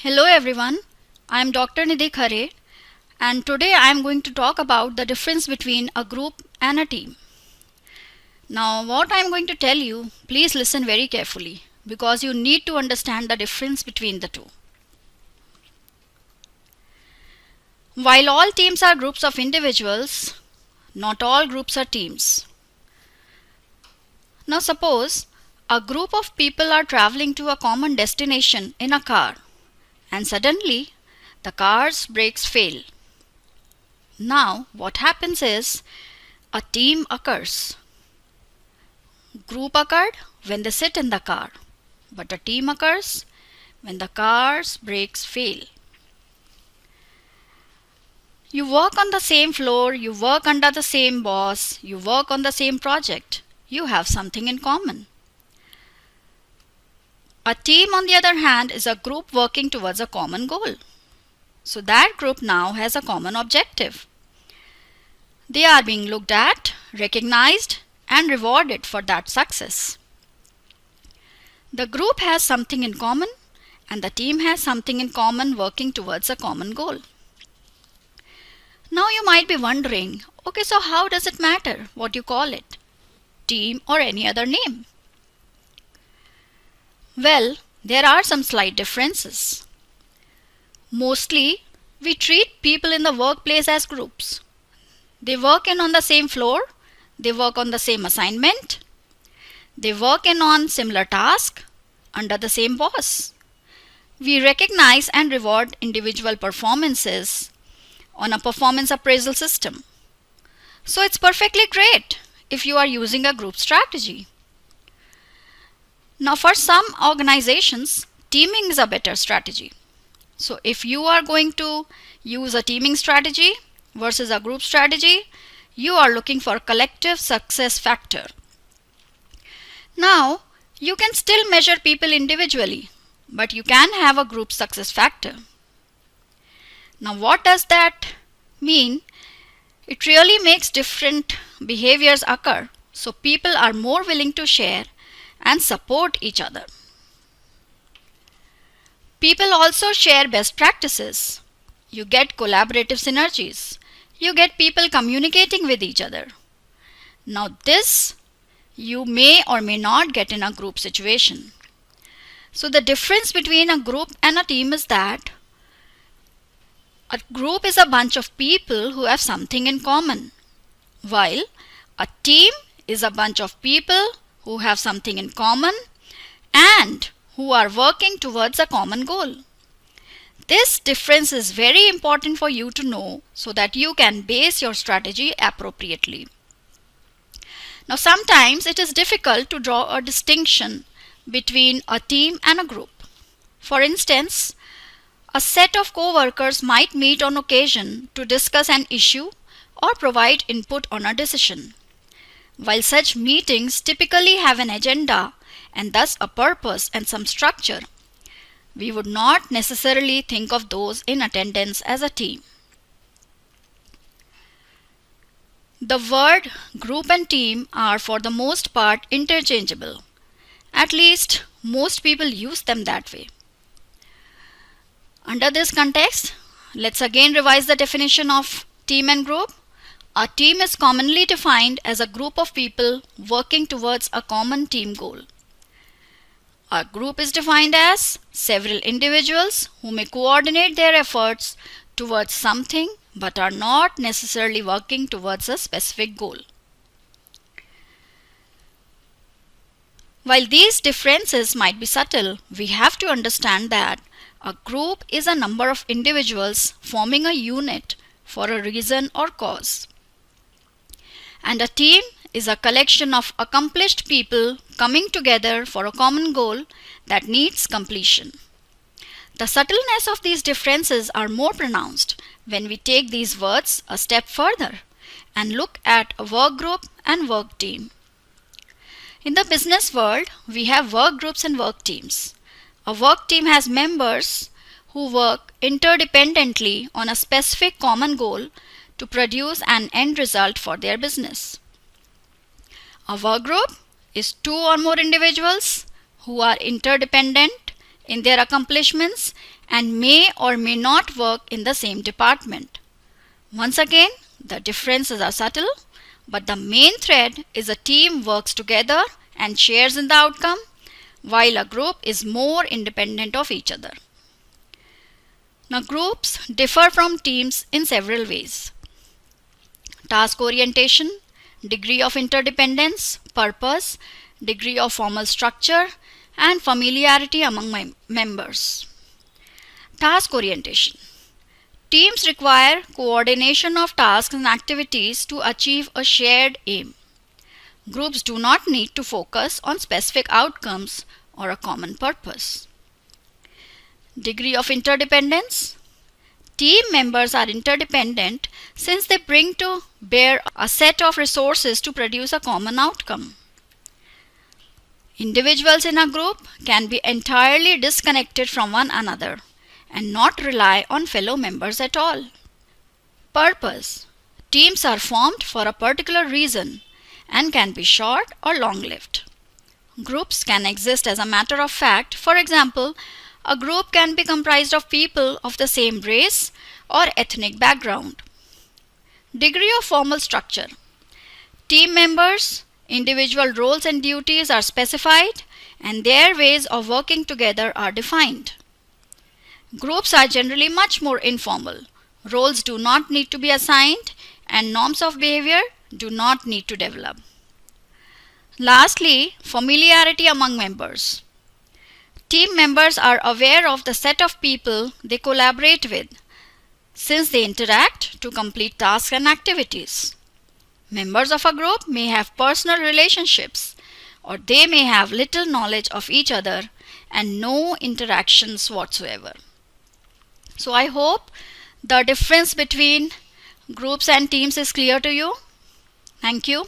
Hello everyone, I am Dr. Nidhi Khare and today I am going to talk about the difference between a group and a team. Now what I am going to tell you, please listen very carefully because you need to understand the difference between the two. While all teams are groups of individuals, not all groups are teams. Now suppose a group of people are traveling to a common destination in a car and suddenly the car's brakes fail. Now what happens is a team occurs. Group occurred when they sit in the car, but a team occurs when the car's brakes fail. You work on the same floor, you work under the same boss, you work on the same project. You have something in common. A team, on the other hand, is a group working towards a common goal. So that group now has a common objective. They are being looked at, recognized, and rewarded for that success. The group has something in common, and the team has something in common working towards a common goal. Now you might be wondering, okay, so how does it matter what you call it? Team or any other name? Well, there are some slight differences. Mostly, we treat people in the workplace as groups. They work in on the same floor, they work on the same assignment, they work in on similar tasks under the same boss. We recognize and reward individual performances on a performance appraisal system. So it's perfectly great if you are using a group strategy. Now for some organizations, teaming is a better strategy. So if you are going to use a teaming strategy versus a group strategy, you are looking for a collective success factor. Now you can still measure people individually, but you can have a group success factor. Now what does that mean? It really makes different behaviors occur, so people are more willing to share and support each other. People also share best practices. You get collaborative synergies. You get people communicating with each other. Now this you may or may not get in a group situation. So the difference between a group and a team is that a group is a bunch of people who have something in common, while a team is a bunch of people who have something in common and who are working towards a common goal. This difference is very important for you to know so that you can base your strategy appropriately. Now sometimes it is difficult to draw a distinction between a team and a group. For instance, a set of co-workers might meet on occasion to discuss an issue or provide input on a decision. While such meetings typically have an agenda and thus a purpose and some structure, we would not necessarily think of those in attendance as a team. The word group and team are for the most part interchangeable. At least most people use them that way. Under this context, let's again revise the definition of team and group. A team is commonly defined as a group of people working towards a common team goal. A group is defined as several individuals who may coordinate their efforts towards something but are not necessarily working towards a specific goal. While these differences might be subtle, we have to understand that a group is a number of individuals forming a unit for a reason or cause. And a team is a collection of accomplished people coming together for a common goal that needs completion. The subtleness of these differences are more pronounced when we take these words a step further and look at a work group and work team. In the business world, we have work groups and work teams. A work team has members who work interdependently on a specific common goal to produce an end result for their business. A work group is two or more individuals who are interdependent in their accomplishments and may or may not work in the same department. Once again, the differences are subtle, but the main thread is a team works together and shares in the outcome, while a group is more independent of each other. Now, groups differ from teams in several ways. Task orientation, degree of interdependence, purpose, degree of formal structure, and familiarity among members. Task orientation. Teams require coordination of tasks and activities to achieve a shared aim. Groups do not need to focus on specific outcomes or a common purpose. Degree of interdependence. Team members are interdependent since they bring to bear a set of resources to produce a common outcome. Individuals in a group can be entirely disconnected from one another and not rely on fellow members at all. Purpose. Teams are formed for a particular reason and can be short or long-lived. Groups can exist as a matter of fact. For example, a group can be comprised of people of the same race or ethnic background. Degree of formal structure. Team members, individual roles and duties are specified and their ways of working together are defined. Groups are generally much more informal. Roles do not need to be assigned and norms of behavior do not need to develop. Lastly, familiarity among members. Team members are aware of the set of people they collaborate with, since they interact to complete tasks and activities. Members of a group may have personal relationships, or they may have little knowledge of each other and no interactions whatsoever. So I hope the difference between groups and teams is clear to you. Thank you.